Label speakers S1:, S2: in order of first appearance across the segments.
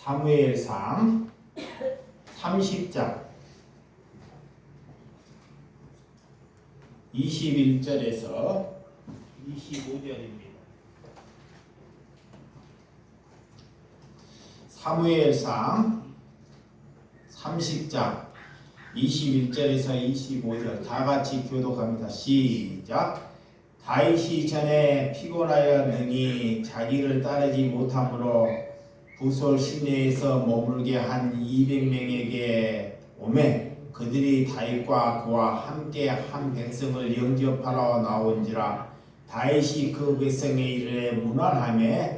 S1: 사무엘상 30장 21절에서 25절입니다. 사무엘상 30장 21절에서 25절 다같이 교독합니다. 시작. 다윗이 전에 피곤하여 능히 자기를 따르지 못하므로 부솔 시내에서 머물게 한 200명에게 오매 그들이 다윗과 그와 함께 한 백성을 영접하러 나온지라. 다윗이 그 백성에 이르되 무난하며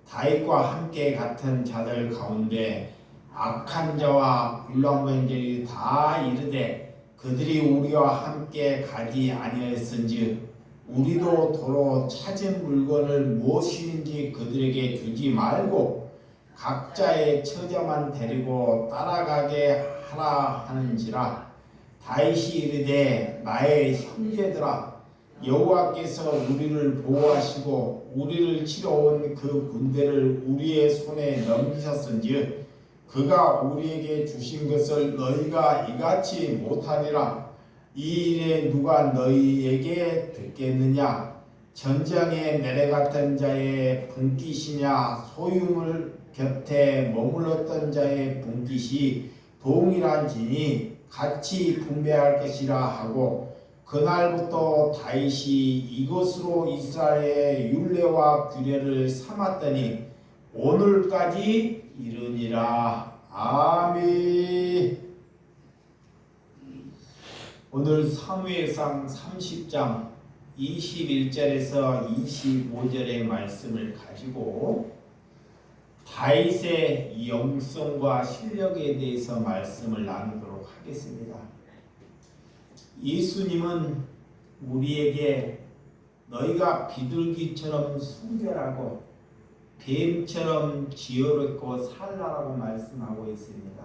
S1: 다윗과 함께 같은 자들 가운데 악한 자와 불량ven들이 다 이르되 그들이 우리와 함께 가지 아니하였은즉 우리도 도로 찾은 물건을 무엇인지 그들에게 주지 말고 각자의 처자만 데리고 따라가게 하라 하는지라. 다윗이 이르되 나의 형제들아 여호와께서 우리를 보호하시고 우리를 치러 온 그 군대를 우리의 손에 넘기셨은즉 그가 우리에게 주신 것을 너희가 이같이 못하리라. 이 일에 누가 너희에게 듣겠느냐? 전장에 내려갔던 자의 분깃이냐 소유물 곁에 머물렀던 자의 분깃이 동일한지니 같이 분배할 것이라 하고 그날부터 다윗이 이것으로 이스라엘의 율례와 규례를 삼았더니 오늘까지 이르니라. 아멘. 오늘 사무엘상 30장 21절에서 25절의 말씀을 가지고 다윗의 영성과 실력에 대해서 말씀을 나누도록 하겠습니다. 예수님은 우리에게 너희가 비둘기처럼 순결하고 뱀처럼 지혜롭고 살라라고 말씀하고 있습니다.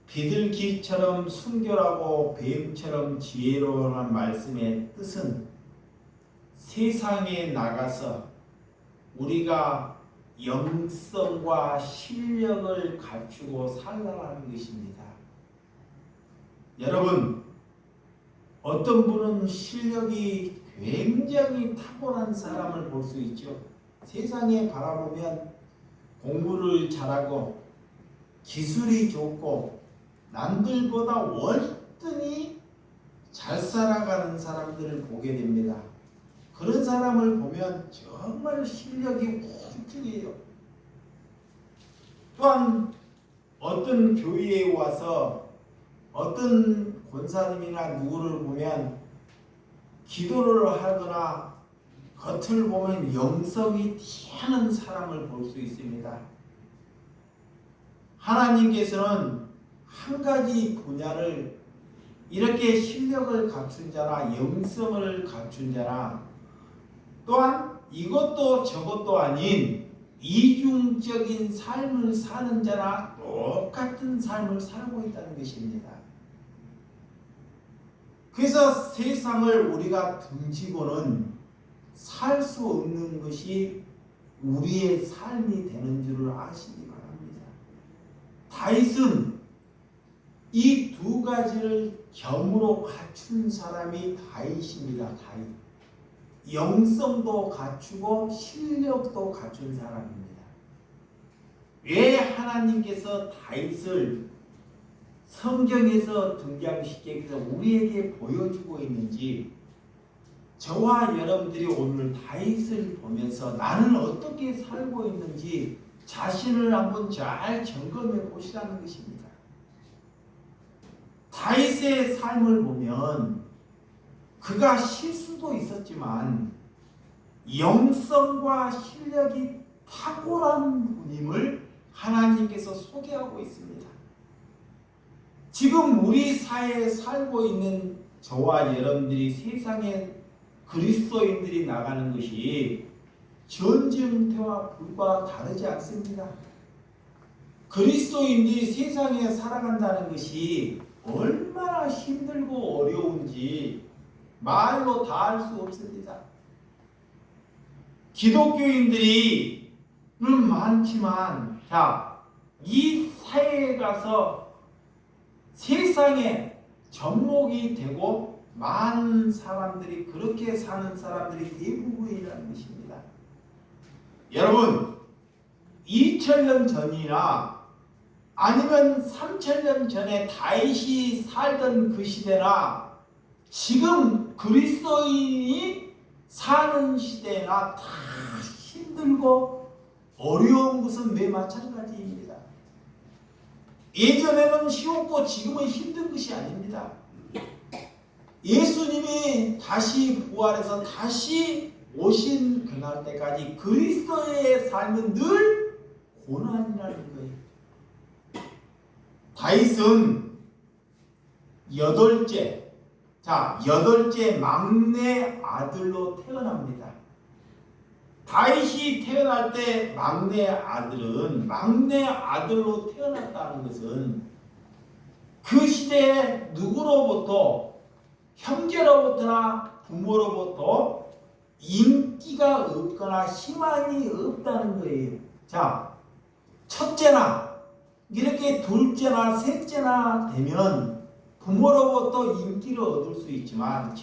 S1: 비둘기처럼 순결하고 뱀처럼 지혜로운 말씀의 뜻은 세상에 나가서 우리가 영성과 실력을 갖추고 살라는 것입니다. 여러분, 어떤 분은 실력이 굉장히 탁월한 사람을 볼 수 있죠. 세상에 바라보면 공부를 잘하고 기술이 좋고 남들보다 월등히 잘 살아가는 사람들을 보게 됩니다. 그런 사람을 보면 정말 실력이 월등해요. 또한 어떤 교회에 와서 어떤 권사님이나 누구를 보면 기도를 하거나 겉을 보면 영성이 튀어나오는 사람을 볼 수 있습니다. 하나님께서는 한 가지 분야를 이렇게 실력을 갖춘 자나 영성을 갖춘 자나 또한 이것도 저것도 아닌 이중적인 삶을 사는 자나 똑같은 삶을 살고 있다는 것입니다. 그래서 세상을 우리가 등지고는 살 수 없는 것이 우리의 삶이 되는 줄을 아시기 바랍니다. 다윗은 이 두 가지를 겸으로 갖춘 사람이 다윗입니다. 다윗. 영성도 갖추고 실력도 갖춘 사람입니다. 왜 하나님께서 다윗을 성경에서 등장시켜서 우리에게 보여주고 있는지 저와 여러분들이 오늘 다윗을 보면서 나는 어떻게 살고 있는지 자신을 한번 잘 점검해 보시라는 것입니다. 다윗의 삶을 보면 그가 실수도 있었지만 영성과 실력이 탁월한 분임을 하나님께서 소개하고 있습니다. 지금 우리 사회에 살고 있는 저와 여러분들이 세상에 그리스도인들이 나가는 것이 전쟁터와 불과 다르지 않습니다. 그리스도인들이 세상에 살아간다는 것이 얼마나 힘들고 어려운지 말로 다 할 수 없습니다. 기독교인들이 많지만 자, 이 사회에 가서 세상에 접목이 되고 많은 사람들이 그렇게 사는 사람들이 대부분이라는 것입니다. 여러분, 2000년 전이나 아니면 3000년 전에 다윗이 살던 그 시대나 지금 그리스도인이 사는 시대나 다 힘들고 어려운 것은 매 마찬가지입니다. 예전에는 쉬웠고 지금은 힘든 것이 아닙니다. 예수님이 다시 부활해서 다시 오신 그날 때까지 그리스도의 삶은 늘 고난이라는 거예요. 다윗은 여덟째 막내 아들로 태어납니다. 다윗이 태어날 때 막내 아들로 태어났다는 것은 그 시대에 누구로부터 형제로부터나 부모로부터 인기가 없거나 희망이 없다는 거예요. 자, 첫째나 이렇게 둘째나 셋째나 되면 부모로부터 인기를 얻을 수 있지만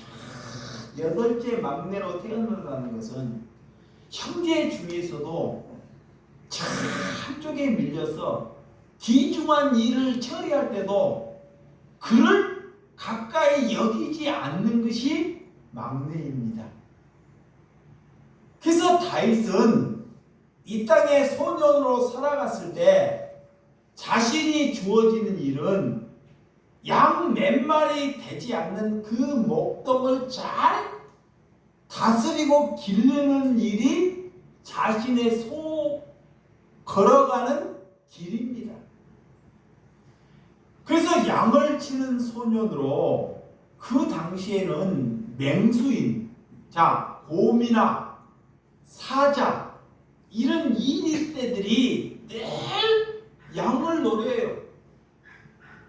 S1: 여덟째 막내로 태어난다는 것은 형제 중에서도 한쪽에 밀려서 귀중한 일을 처리할 때도 그를 가까이 여기지 않는 것이 막내입니다. 그래서 다윗은 이 땅에 소년으로 살아갔을 때 자신이 주어지는 일은 양 몇 마리 되지 않는 그 목동을 잘 다스리고 기르는 일이 자신의 걸어가는 길입니다. 그래서 양을 치는 소년으로 그 당시에는 맹수인, 곰이나 사자 이런 이리떼들이 늘 양을 노려요.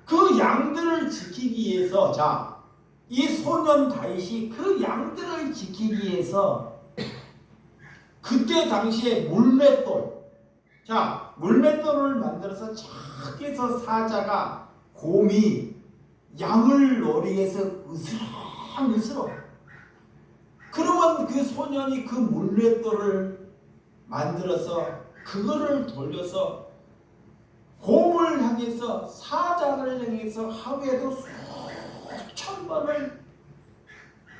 S1: 그 양들을 지키기 위해서 이 소년 다윗이 그 양들을 지키기 위해서 그때 당시에 물맷돌을 만들어서 저기서 사자가 곰이 양을 노리기 위해서 으스렁으스렁 그러면 그 소년이 그 물맷돌을 만들어서 그거를 돌려서 곰을 향해서 사자를 향해서 하루에도 수천 번을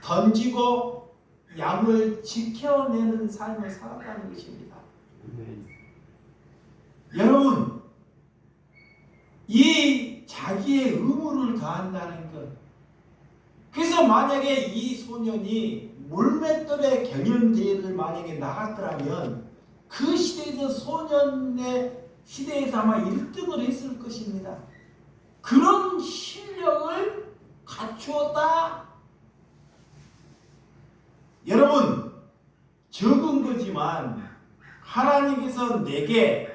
S1: 던지고 양을 지켜내는 삶을 살아가는 것입니다. 여러분, 이 자기의 의무를 다한다는 것. 그래서 만약에 이 소년이 물맷돌의 경연대회를 만약에 나갔더라면 그 시대에서 소년의 시대에서 아마 1등을 했을 것입니다. 그런 실력을 갖추었다. 여러분, 적은 거지만 하나님께서 내게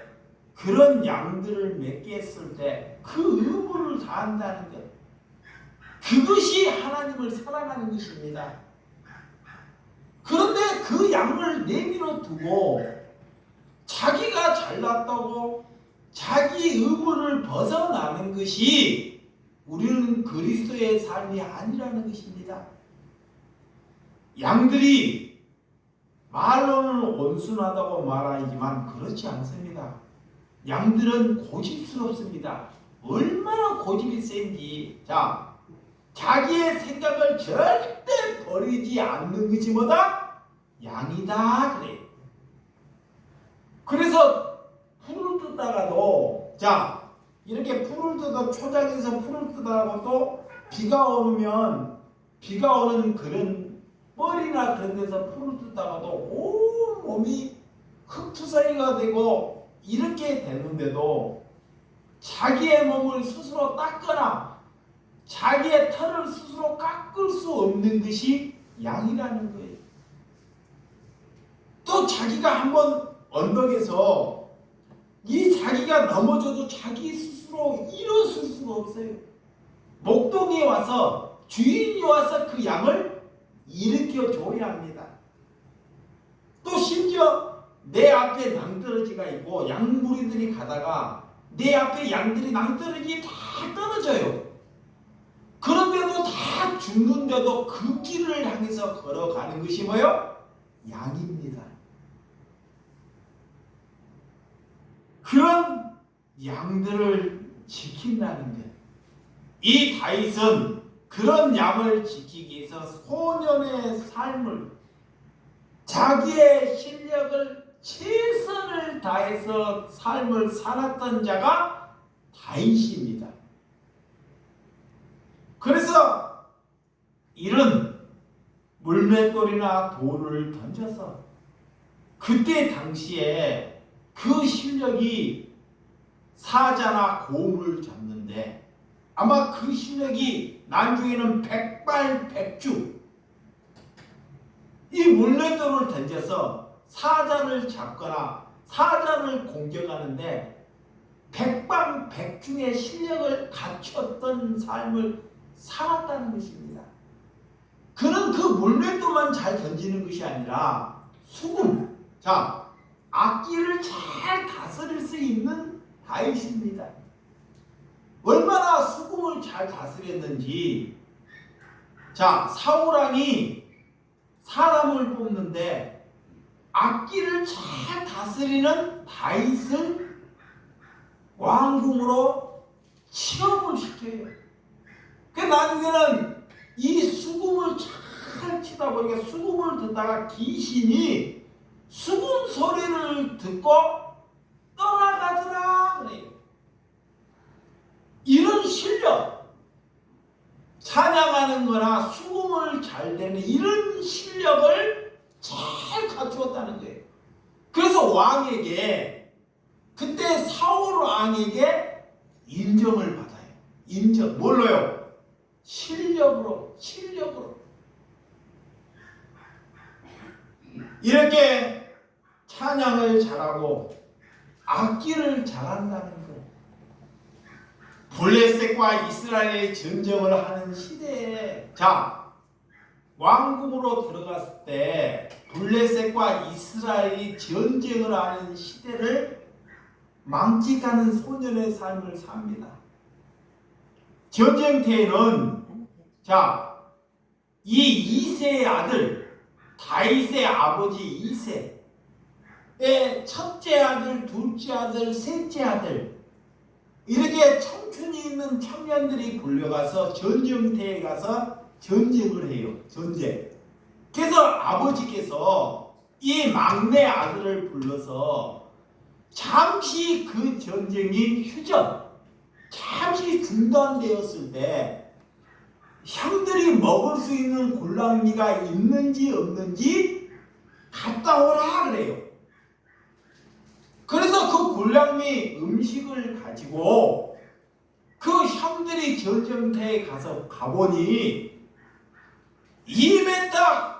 S1: 그런 양들을 맺게 했을 때 그 의무를 다한다는 것, 그것이 하나님을 사랑하는 것입니다. 그런데 그 양을 내밀어 두고 자기가 잘났다고 자기 의무를 벗어나는 것이 우리는 그리스도의 삶이 아니라는 것입니다. 양들이 말로는 온순하다고 말하지만 그렇지 않습니다. 양들은 고집스럽습니다. 얼마나 고집이 센지. 자기의 생각을 절대 버리지 않는 것이 뭐다? 양이다 그래. 그래서 풀을 뜯다가도 이렇게 풀을 뜯어 초장에서 풀을 뜯다가도 비가 오면 비가 오는 그런 뻘이나 그런 데서 풀을 뜯다가도 온 몸이 흙투성이가 되고 이렇게 되는데도 자기의 몸을 스스로 닦거나 자기의 털을 스스로 깎을 수 없는 것이 양이라는 거예요. 또 자기가 한번 언덕에서 자기가 넘어져도 자기 스스로 일어설 수가 없어요. 목동에 와서 주인이 와서 그 양을 일으켜 줘야 합니다. 또 심지어 내 앞에 낭떠러지가 있고 양무리들이 가다가 내 앞에 양들이 낭떠러지 다 떨어져요. 그런데도 다 죽는데도 그 길을 향해서 걸어가는 것이 뭐요? 양입니다. 그런 양들을 지킨다는 것. 이 다윗은 그런 양을 지키기 위해서 소년의 삶을, 자기의 실력을 최선을 다해서 삶을 살았던 자가 다윗입니다. 그래서 이런 물맷돌이나 돌을 던져서 그때 당시에 그 실력이 사자나 곰을 잡는데 아마 그 실력이 나중에는 백발백중, 이 물맷돌을 던져서 사자를 잡거나 사자를 공격하는데 백방백중의 실력을 갖췄던 삶을 살았다는 것입니다. 그는 그 물맷돌만 잘 던지는 것이 아니라 수금, 자, 악기를 잘 다스릴 수 있는 다윗입니다. 얼마나 수금을 잘 다스렸는지. 자, 사울왕이 사람을 뽑는데 악기를 잘 다스리는 다윗을 왕궁으로 취업을 시켜요. 그 나중에는 이 수금을 잘 치다 보니까 수금을 듣다가 귀신이 수금 소리를 듣고 떠나가더라 그래요. 이런 실력, 찬양하는 거나 수금을 잘 내는 이런 실력을 잘 갖추었다는 거예요. 그래서 왕에게, 그때 사울 왕에게 인정을 받아요. 인정. 뭘로요? 실력으로. 이렇게 찬양을 잘하고 악기를 잘한다는 것. 블레셋과 이스라엘의 전쟁을 하는 시대에, 자, 왕궁으로 들어갔을 때 블레셋과 이스라엘이 전쟁을 하는 시대를 망직하는 소년의 삶을 삽니다. 전쟁터에는, 자, 이 이새의 아들, 다윗의 아버지 이새의 첫째 아들, 둘째 아들, 셋째 아들, 이렇게 청춘이 있는 청년들이 불려가서 전쟁터에 가서 전쟁을 해요. 전쟁. 그래서 아버지께서 이 막내 아들을 불러서 잠시 그 전쟁이 잠시 중단되었을 때 형들이 먹을 수 있는 골랑미가 있는지 없는지 갔다 오라 그래요. 그래서 그 골랑미 음식을 가지고 그 형들이 전쟁터에 가보니 2m가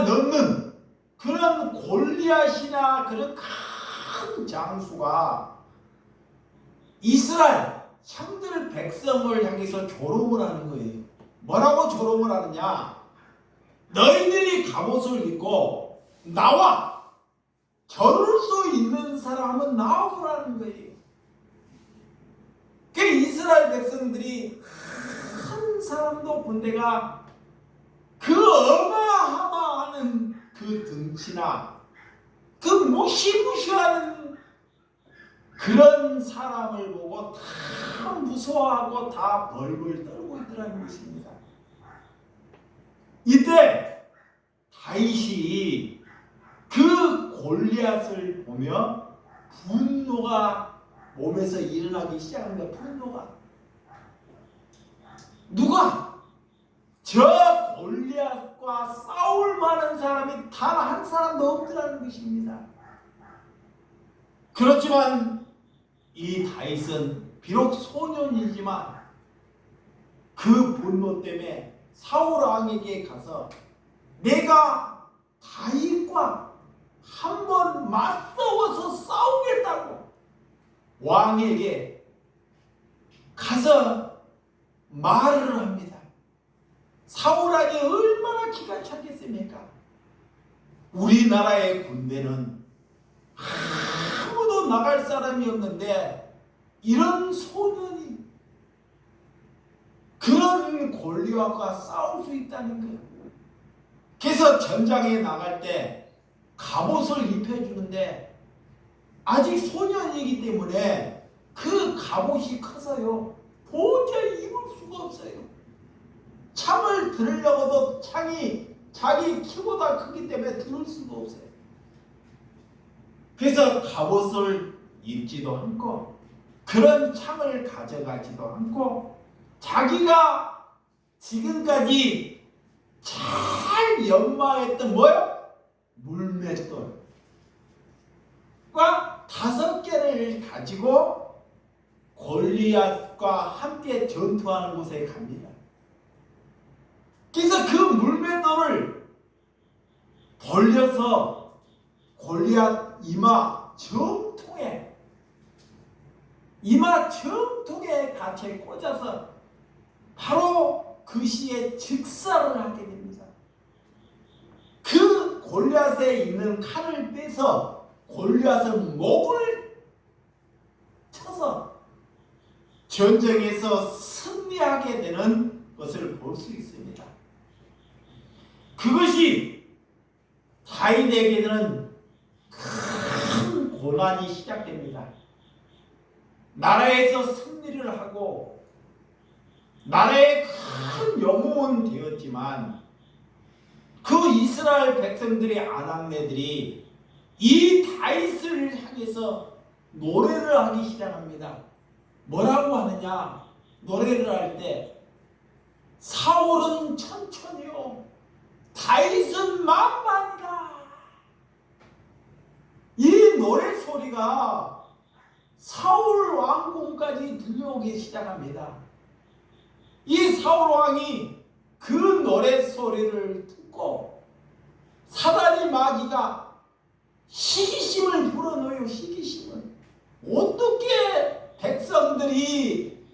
S1: 넘는 그런 골리앗이나 그런 큰 장수가 이스라엘 형들 백성을 향해서 조롱을 하는 거예요. 뭐라고 조롱을 하느냐? 너희들이 갑옷을 입고 나와! 겨룰 수 있는 사람은 나오라는 거예요. 그 이스라엘 백성들이 한 사람도 본데가 그 어마어마한 그 등치나 그 무시무시한 그런 사람을 보고 다 무서워하고 다 벌벌 떨고 있더라는 것입니다. 이때 다윗이 그 골리앗을 보며 분노가 몸에서 일어나기 시작합니다. 분노가. 누가? 저 골리앗과 싸울 만한 사람이 단 한 사람도 없더라는 것입니다. 그렇지만 이 다윗은 비록 소년이지만 그 분노 때문에 사울 왕에게 가서 내가 다윗과 한번 맞서워서 싸우겠다고 왕에게 가서 말을 합니다. 사울 왕이 얼마나 기가 찼겠습니까? 우리나라의 군대는 아무도 나갈 사람이 없는데 이런 소년이 그런 골리앗과 싸울 수 있다는 거예요. 그래서 전장에 나갈 때 갑옷을 입혀주는데 아직 소년이기 때문에 그 갑옷이 커서요 도저히 입을 수가 없어요. 창을 들으려고도 창이 자기 키보다 크기 때문에 들을 수가 없어요. 그래서 갑옷을 입지도 않고 그런 창을 가져가지도 않고 자기가 지금까지 잘 연마했던 뭐요? 물맷돌과 5개를 가지고 골리앗과 함께 전투하는 곳에 갑니다. 그래서 그 물맷돌을 돌려서 골리앗 이마 정통에 같이 꽂아서 바로 그 시에 즉사를 하게 됩니다. 그 골리앗에 있는 칼을 빼서 골리앗의 목을 쳐서 전쟁에서 승리하게 되는 것을 볼 수 있습니다. 그것이 다윗에게는 큰 고난이 시작됩니다. 나라에서 승리를 하고 나라의 큰 영웅은 되었지만 그 이스라엘 백성들의 아낙네들이 이 다윗을 향해서 노래를 하기 시작합니다. 뭐라고 하느냐? 노래를 할 때 사울은 천천히요 다윗은 만만이다. 이 노래 소리가 사울 왕궁까지 들려오기 시작합니다. 이 사울 왕이 그 노래 소리를 듣고 사다리 마귀가 시기심을 불어넣어요. 시기심을. 어떻게 백성들이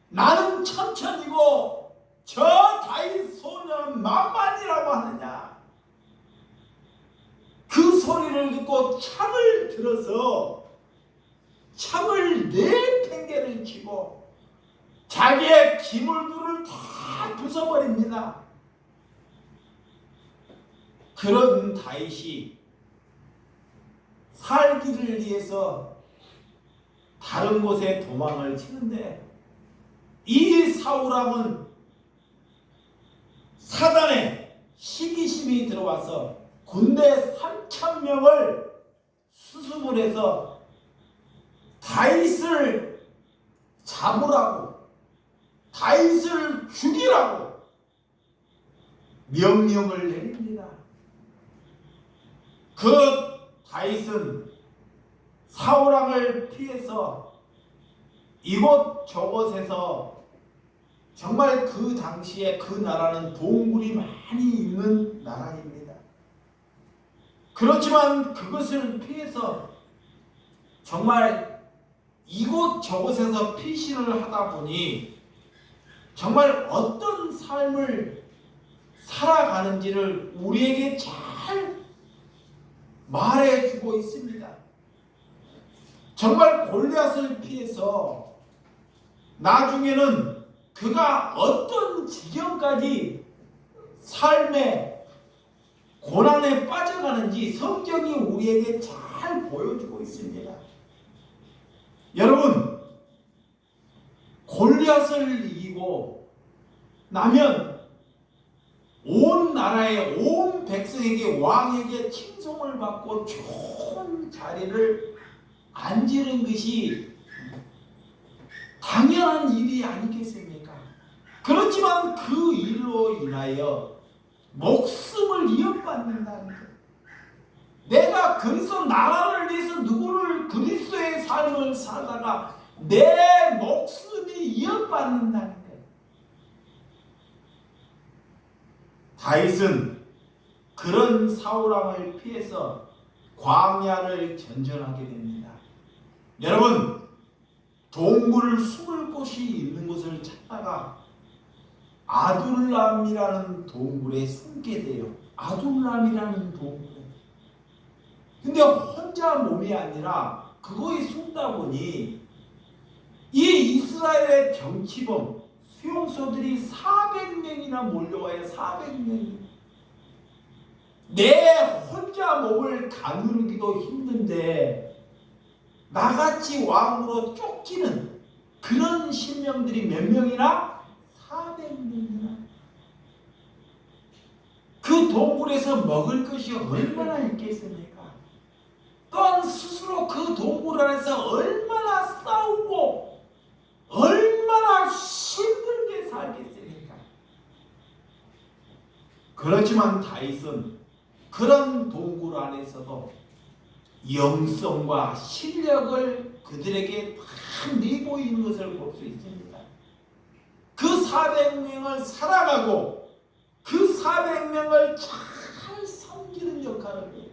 S1: 나는 천천히고 저 다윗 소년 만만이라고 하느냐. 그 소리를 듣고 창을 들어서 창을 4팽개를 치고 자기의 기물들을 다 부숴버립니다. 그런 다윗이 살기를 위해서 다른 곳에 도망을 치는데 이 사울왕은 사단의 시기심이 들어와서 군대 3,000명을 수습을 해서 다윗을 잡으라고 다윗을 죽이라고 명령을 내립니다. 그 다윗은 사울왕을 피해서 이곳 저곳에서 정말 그 당시에 그 나라는 동굴이 많이 있는 나라입니다. 그렇지만 그것을 피해서 정말 이곳 저곳에서 피신을 하다 보니 정말 어떤 삶을 살아가는지를 우리에게 잘 말해주고 있습니다. 정말 골리앗을 피해서 나중에는 그가 어떤 지경까지 삶의 고난에 빠져가는지 성경이 우리에게 잘 보여주고 있습니다. 여러분, 골리앗을 이기고 나면 온 나라의 온 백성에게 왕에게 칭송을 받고 좋은 자리를 앉는 것이 당연한 일이 아니겠습니까? 그렇지만 그 일로 인하여 목숨을 이어받는다는 것. 내가 그리스도 나라를 위해서 누구를 그리스도의 삶을 살다가 내 목숨이 이어받는다는 것. 다윗은 그런 사울왕을 피해서 광야를 전전하게 됩니다. 여러분, 동굴을 숨을 곳이 있는 곳을 찾다가 아둘람이라는 동굴에 숨게 돼요. 아둘람이라는 동굴. 근데 혼자 몸이 아니라 그거에 속다 보니 이 이스라엘의 정치범 수용소들이 400명이나 몰려와요. 400명이. 내 혼자 몸을 가누르기도 힘든데 나같이 왕으로 쫓기는 그런 신명들이 몇 명이나? 400명이나. 그 동굴에서 먹을 것이 얼마나 있겠습니까? 또한 스스로 그 동굴 안에서 얼마나 싸우고 얼마나 힘들게 살겠습니까? 그렇지만 다윗은 그런 동굴 안에서도 영성과 실력을 그들에게 다 내보이는 것을 볼 수 있습니다. 그 400명을 사랑하고 그 400명을 잘 섬기는 역할을 해요.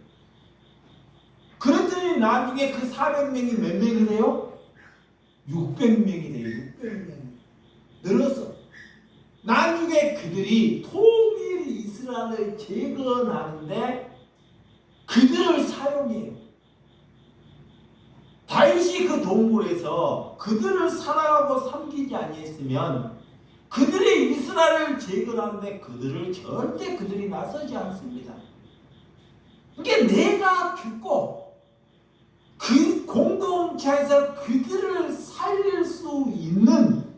S1: 그랬더니 나중에 그 400명이 몇 명이 돼요? 600명이 돼요. 600명이. 늘어서 나중에 그들이 통일 이스라엘을 재건하는데 그들을 사용해요. 다윗이 그 동굴에서 그들을 사랑하고 섬기지 아니했으면 그들이 이스라엘을 재건하는데 그들을 절대 그들이 나서지 않습니다. 이게 내가 죽고 그 공동체에서 그들을 살릴 수 있는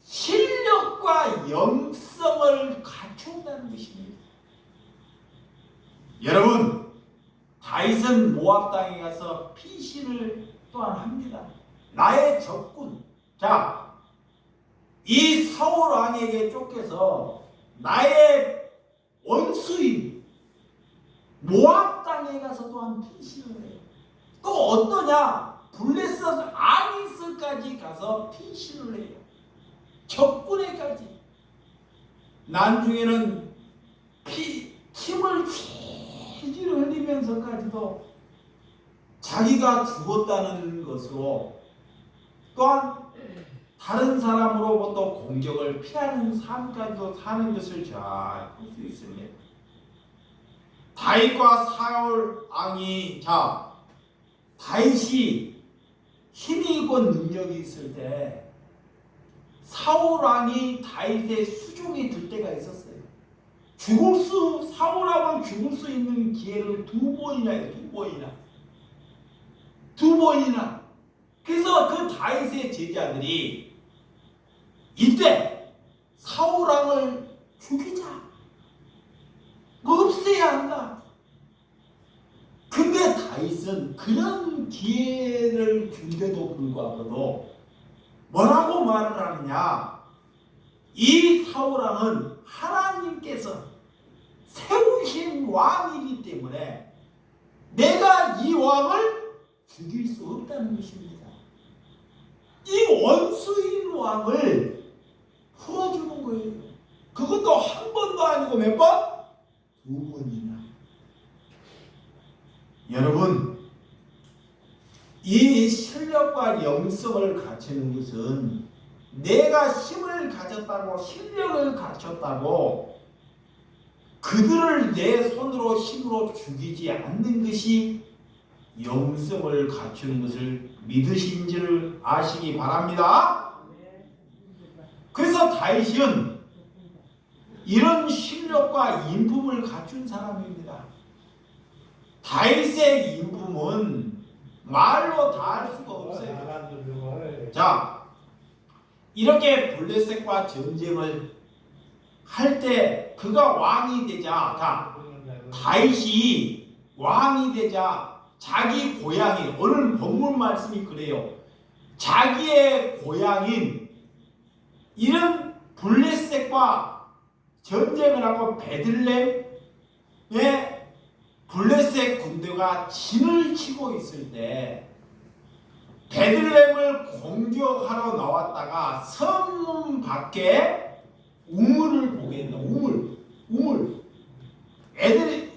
S1: 실력과 영성을 갖춘다는 것입니다. 여러분, 다윗은 모압 땅에 가서 피신을 또한 합니다. 나의 적군, 자, 이 사울 왕에게 쫓겨서 나의 원수인 모압 땅에 가서 또한 피신을 해요. 또 어떠냐? 블레셋 아니스까지 가서 피신을 해요. 적군에까지. 나중에는 침을 질질 흘리면서까지도 자기가 죽었다는 것으로 또한 다른 사람으로부터 공격을 피하는 삶까지도 사는 것을 잘 볼 수 있습니다. 다윗과 사울 왕이, 자, 다윗이 힘이 있고 능력이 있을 때 사울 왕이 다윗의 수종이 들 때가 있었어요. 사울 왕은 죽을 수 있는 기회를 2번이나 해요. 2번이나. 그래서 그 다윗의 제자들이 이때 사울 왕을 죽이자, 없애야 한다. 근데 다윗은 그런 기회를 준데도 불구하고도 뭐라고 말을 하느냐? 이 사울 왕은 하나님께서 세우신 왕이기 때문에 내가 이 왕을 죽일 수 없다는 것입니다. 이 원수인 왕을 풀어주는 거예요. 그것도 한 번도 아니고 몇 번? 2번이나. 여러분, 이 실력과 영성을 갖추는 것은 내가 힘을 가졌다고 실력을 갖췄다고 그들을 내 손으로 힘으로 죽이지 않는 것이 영성을 갖추는 것을 믿으신 줄 아시기 바랍니다. 그래서 다윗은 이런 실력과 인품을 갖춘 사람입니다. 다윗의 인품은 말로 다 할 수가 없어요. 자, 이렇게 블레셋과 전쟁을 할 때 그가 왕이 되자, 자, 다윗이 왕이 되자 자기 고향인, 오늘 본문 말씀이 그래요. 자기의 고향인 이런 블레셋과 전쟁을 하고 베들레헴에 블레셋 군대가 진을 치고 있을 때 베들레헴을 공격하러 나왔다가 성문 밖에 우물을 보게 된다. 우물. 애들이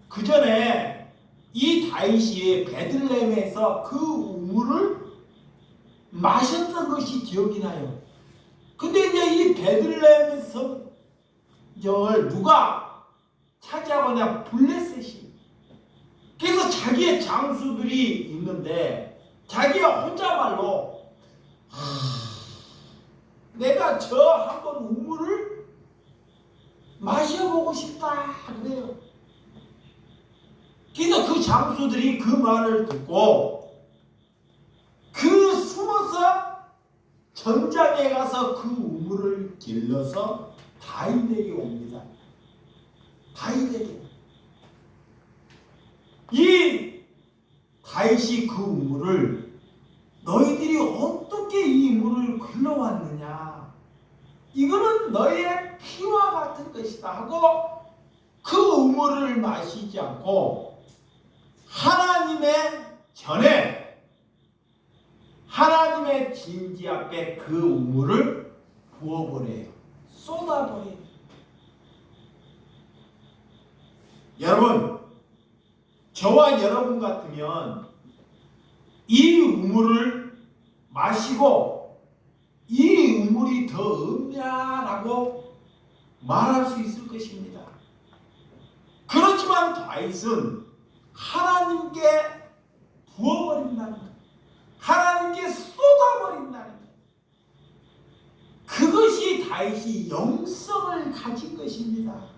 S1: 그 전에 이 다윗이 베들레헴에서 그 우물을 마셨던 것이 기억이 나요. 근데 이제 이 베들레헴 성경을 누가 차지하고냐? 블레셋이. 그래서 자기의 장수들이 있는데 자기가 혼자말로 내가 저 한번 우물을 마셔보고 싶다 그래요. 그래서 그 장수들이 그 말을 듣고 그 숨어서 전장에 가서 그 우물을 길러서 다윗에게 옵니다. 다윗에게. 이 다윗이 그 우물을 너희들이 어떻게 이 물을 길러왔느냐, 이거는 너의 피와 같은 것이다 하고 그 우물을 마시지 않고 하나님의 전에 하나님의 진지 앞에 그 우물을 부어버려요. 쏟아버려요. 여러분, 저와 여러분 같으면 이 우물을 마시고 이 우물이 더 없냐라고 말할 수 있을 것입니다. 그렇지만 다윗은 하나님께 부어버린다는 것, 하나님께 쏟아버린다는 것, 그것이 다윗이 영성을 가진 것입니다.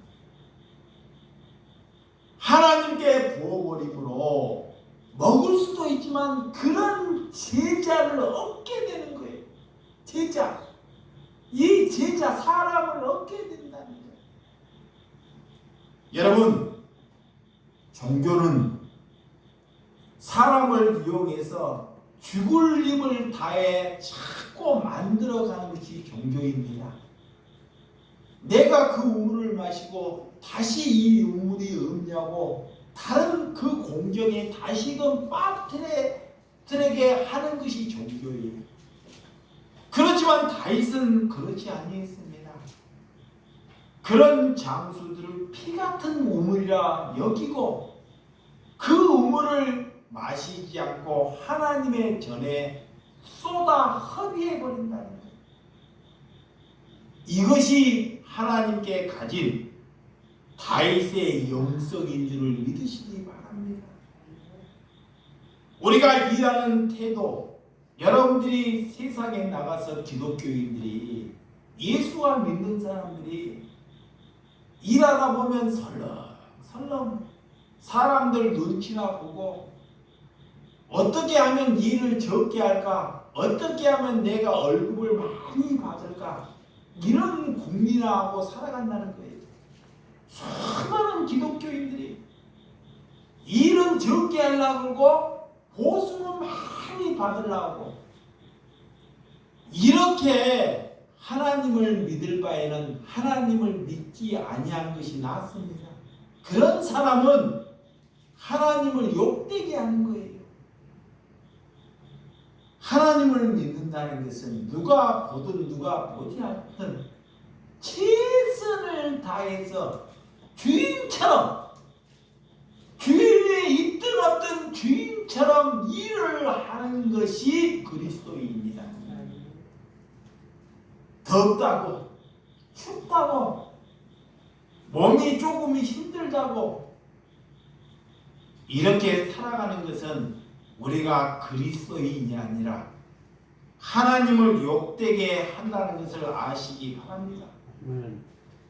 S1: 하나님께 부어버림으로 먹을 수도 있지만 그런 제자를 얻게 되는 거예요. 제자. 이 제자 사람을 얻게 된다는 거예요. 여러분, 종교는 사람을 이용해서 죽을 힘을 다해 자꾸 만들어가는 것이 종교입니다. 내가 그 우물을 마시고 다시 이 우물이 없냐고 다른 그 공경에 다시금 빠뜨리게 하는 것이 종교예요. 그렇지만 다윗은 그렇지 아니했습니다. 그런 장수들을 피 같은 우물이라 여기고 그 우물을 마시지 않고 하나님의 전에 쏟아 허비해버린다는 거예요. 이것이 하나님께 가진 다윗의 영성인 줄을 믿으시기 바랍니다. 우리가 일하는 태도, 여러분들이 세상에 나가서 기독교인들이, 예수와 믿는 사람들이 일하다 보면 설렁설렁 사람들 눈치나 보고 어떻게 하면 일을 적게 할까, 어떻게 하면 내가 월급을 많이 받을까, 이런 고민하고 살아간다는 거예요. 수많은 기독교인들이 일은 적게 하려고 그러고 보수는 많이 받으려고, 이렇게 하나님을 믿을 바에는 하나님을 믿지 아니한 것이 낫습니다. 그런 사람은 하나님을 욕되게 하는 거예요. 하나님을 믿는다는 것은 누가 보든 누가 보지 않든 최선을 다해서 주인처럼, 주인의 있든 없든 주인처럼 일을 하는 것이 그리스도인입니다. 덥다고, 춥다고, 몸이 조금 힘들다고 이렇게 살아가는 것은 우리가 그리스도인이 아니라 하나님을 욕되게 한다는 것을 아시기 바랍니다.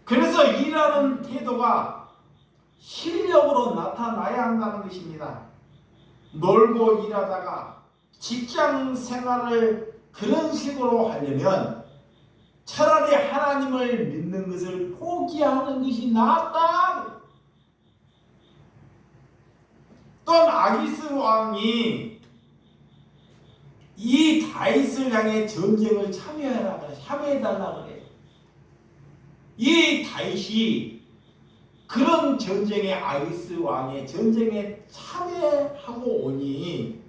S1: 그래서 일하는 태도가 실력으로 나타나야 한다는 것입니다. 놀고 일하다가 직장 생활을 그런 식으로 하려면 차라리 하나님을 믿는 것을 포기하는 것이 낫다. 또한 아기스 왕이 이 다윗을 향해 전쟁을 참여해달라 그래. 이 다윗이 그런 전쟁에, 아기스 왕의 전쟁에 참여하고 오니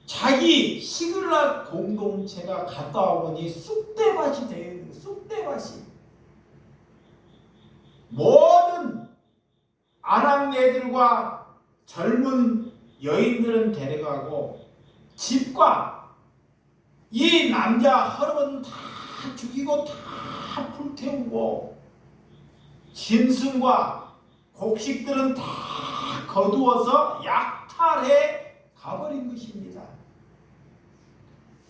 S1: 자기 시글락 공동체가 갔다 오니 쑥대밭이 되어 있는 거예요. 쑥대밭이. 모든 아낙네들과 젊은 여인들은 데려가고 집과 이 남자 허름은 다 죽이고 다 불태우고 짐승과 곡식들은 다 거두어서 약탈해 가버린 것입니다.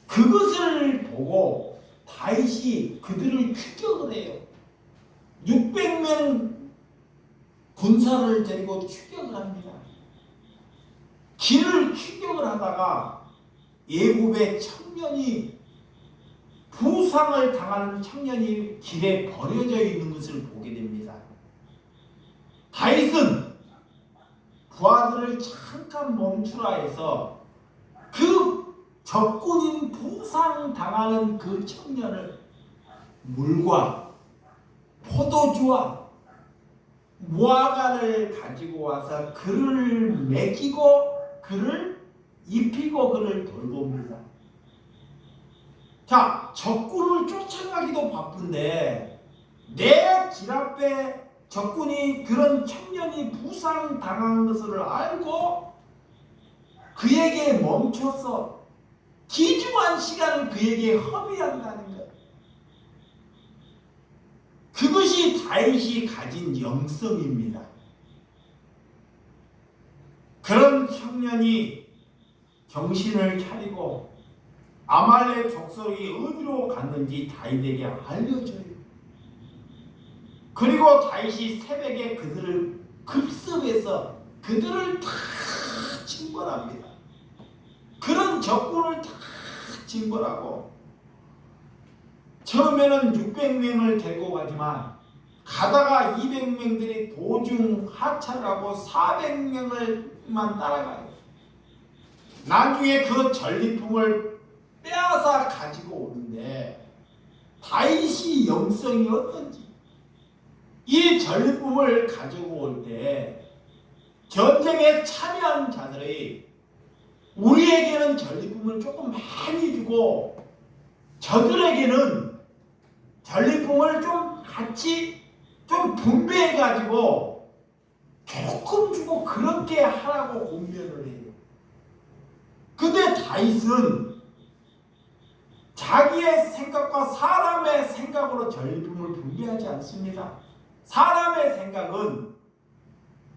S1: 그것을 보고 다윗이 그들을 추격을 해요. 600명 군사를 데리고 추격을 합니다. 길을 추격을 하다가 예굽의 청년이 부상을 당하는 청년이 길에 버려져 있는 것을 보게 됩니다. 다윗은 부하들을 잠깐 멈추라 해서 그 적군인 부상 당하는 그 청년을 물과 포도주와 무화과를 가지고 와서 그를 먹이고 그를 입히고 그를 돌봅니다. 자, 적군을 쫓아가기도 바쁜데 내 길 앞에 적군이 그런 청년이 부상 당한 것을 알고 그에게 멈춰서 귀중한 시간을 그에게 허비한다는 것. 그것이 다윗이 가진 영성입니다. 그런 청년이 정신을 차리고 아말렉 족속이 어디로 갔는지 다윗에게 알려줘요. 그리고 다윗이 새벽에 그들을 급습해서 그들을 다 징벌합니다. 그런 적군을 다 징벌하고 처음에는 600명을 데리고 가지만 가다가 200명들이 도중 하차하고 400명을만 따라가요. 나중에 그 전리품을 빼앗아 가지고 오는데 다윗이 영성이 어떤지 이 전리품을 가지고 올 때 전쟁에 참여한 자들이 우리에게는 전리품을 조금 많이 주고 저들에게는 전리품을 좀 같이 좀 분배해 가지고 조금 주고 그렇게 하라고 공면을 해요. 근데 다윗은 자기의 생각과 사람의 생각으로 전리품을 분배하지 않습니다. 사람의 생각은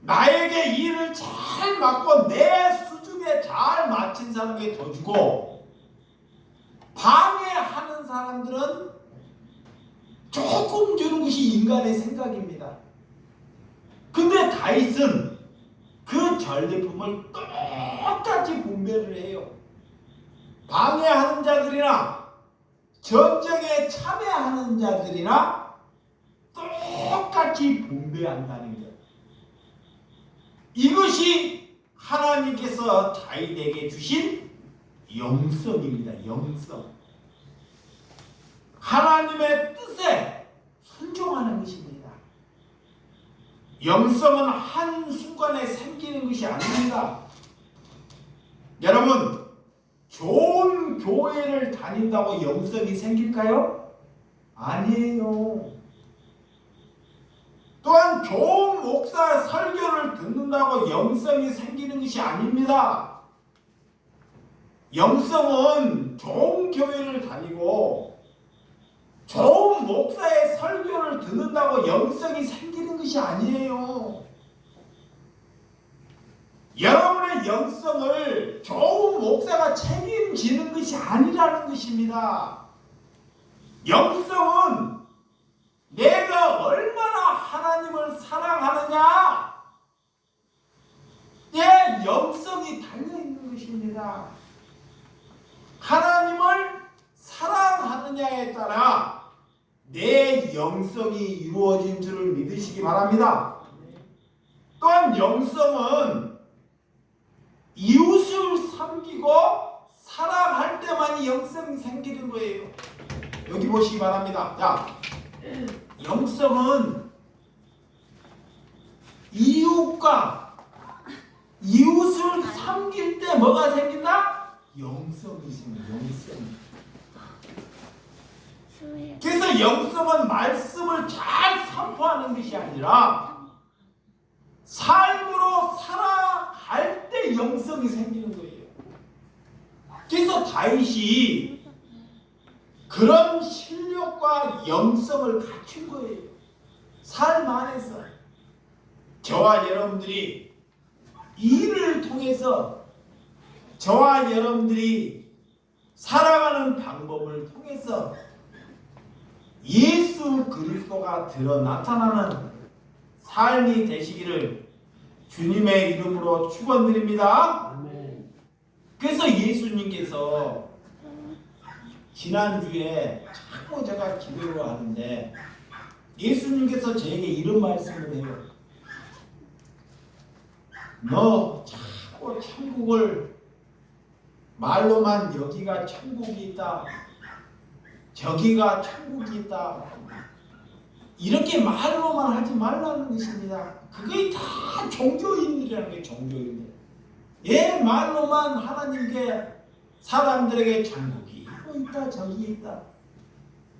S1: 나에게 일을 잘 맡고 내 수준에 잘 맞춘 사람에게 더 주고 방해하는 사람들은 조금 주는 것이 인간의 생각입니다. 근데 다윗은 그 전리품을 똑같이 분배를 해요. 방해하는 자들이나 전쟁에 참여하는 자들이나 똑같이 분배한다는 것. 이것이 하나님께서 다윗에게 주신 영성입니다. 영성. 하나님의 뜻에 순종하는 것입니다. 영성은 한순간에 생기는 것이 아닙니다. 여러분, 좋은 교회를 다닌다고 영성이 생길까요? 아니에요. 또한 좋은 목사 설교를 듣는다고 영성이 생기는 것이 아닙니다. 영성은 좋은 교회를 다니고 좋은 목사의 설교를 듣는다고 영성이 생기는 것이 아니에요. 여러분의 영성을 좋은 목사가 책임지는 것이 아니라는 것입니다. 영성은 내가 얼마나 하나님을 사랑하느냐, 내 영성이 달려있는 것입니다. 하나님을 사랑하느냐에 따라 내 영성이 이루어진 줄을 믿으시기 바랍니다. 또한 영성은 이웃을 섬기고 사랑할 때만이 영성이 생기는 거예요. 여기 보시기 바랍니다. 자, 영성은 이웃을 섬길 때 뭐가 생긴다? 영성이 생겨. 영성. 그래서 영성은 말씀을 잘 선포하는 것이 아니라 삶으로 살아갈 때 영성이 생기는 거예요. 그래서 다윗이 그런 실력과 영성을 갖춘 거예요. 삶 안에서 저와 여러분들이 이 일을 통해서 저와 여러분들이 살아가는 방법을 통해서 예수 그리스도가 드러 나타나는 삶이 되시기를 주님의 이름으로 축원드립니다.
S2: 아멘.
S1: 그래서 예수님께서 지난주에 자꾸 제가 기도를 하는데 예수님께서 저에게 이런 말씀을 해요. 너 자꾸 천국을 말로만 여기가 천국이 있다, 저기가 천국이 있다, 이렇게 말로만 하지 말라는 것입니다. 그게 다 종교인들이라는 게 종교인들. 예, 말로만 하나님께 사람들에게 천국이 이거 있다 저기 있다.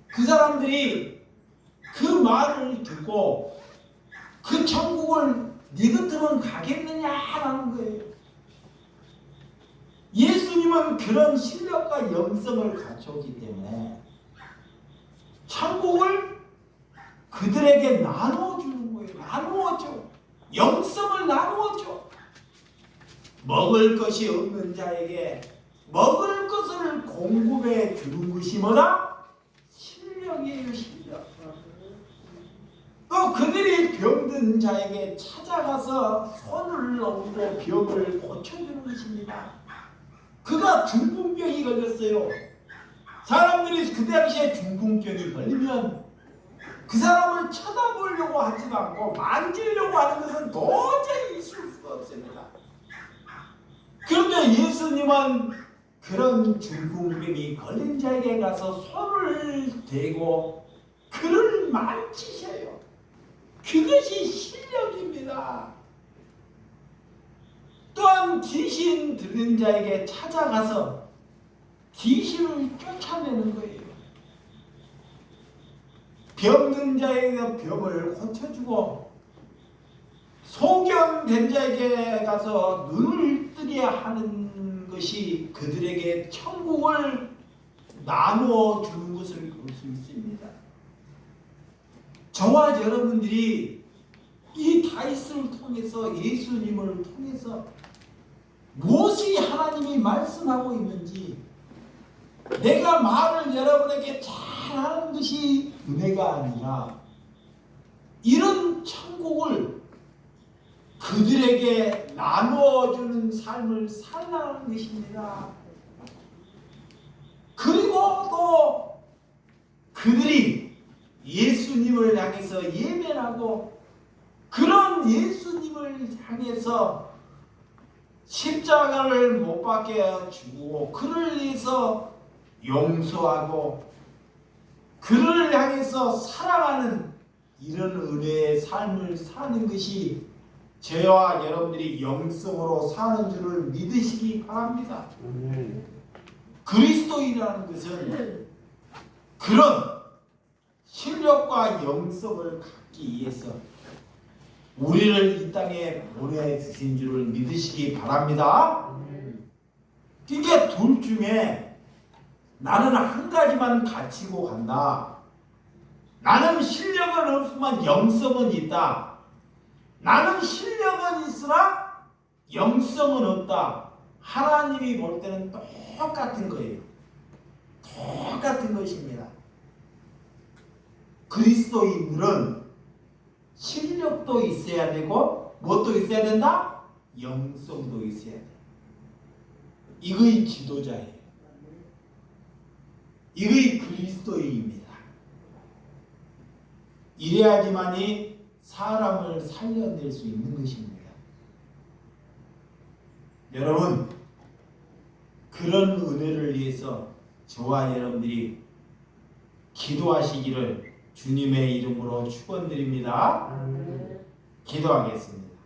S1: 그 사람들이 그 말을 듣고 그 천국을 네 같으면 가겠느냐라는 거예요. 예수님은 그런 실력과 영성을 갖췄기 때문에 천국을 그들에게 나누어주는 거예요. 나누어줘. 영성을 나누어줘. 먹을 것이 없는 자에게 먹을 것을 공급해 주는 것이 뭐다? 실력이에요. 실력. 또 그들이 병든 자에게 찾아가서 손을 얹고 병을 고쳐주는 것입니다. 그가 중풍병이 걸렸어요. 사람들이 그 당시에 중풍병이 걸리면 그 사람을 쳐다보려고 하지도 않고 만지려고 하는 것은 도저히 있을 수가 없습니다. 그런데 예수님은 그런 중풍병이 걸린 자에게 가서 손을 대고 그를 만지셔요. 그것이 실력입니다. 또한 귀신 들린 자에게 찾아가서 귀신을 쫓아내는 거예요. 병든 자에게 병을 고쳐주고 소경된 자에게 가서 눈을 뜨게 하는 것이 그들에게 천국을 나누어 주는 것을 볼 수 있습니다. 저와 여러분들이 이 다윗을 통해서 예수님을 통해서 무엇이 하나님이 말씀하고 있는지 내가 말을 여러분에게 잘하는 것이 은혜가 아니라 이런 천국을 그들에게 나누어주는 삶을 살라는 것입니다. 그리고 또 그들이 예수님을 향해서 예배하고 그런 예수님을 향해서 십자가를 못 박게 주고 그를 위해서 용서하고 그를 향해서 사랑하는 이런 은혜의 삶을 사는 것이 저와 여러분들이 영성으로 사는 줄을 믿으시기 바랍니다. 그리스도인이라는 것은 그런 실력과 영성을 갖기 위해서 우리를 이 땅에 보내주신 줄을 믿으시기 바랍니다. 그러니까 둘 중에 나는 한 가지만 가지고 간다. 나는 실력은 없지만 영성은 있다. 나는 실력은 있으나 영성은 없다. 하나님이 볼 때는 똑같은 거예요. 똑같은 것입니다. 그리스도인들은 실력도 있어야 되고 무엇도 있어야 된다? 영성도 있어야 돼. 이거의 지도자예요. 이거의 그리스도인입니다. 이래야지만이 사람을 살려낼 수 있는 것입니다. 여러분, 그런 은혜를 위해서 저와 여러분들이 기도하시기를 주님의 이름으로 축원드립니다. 기도하겠습니다.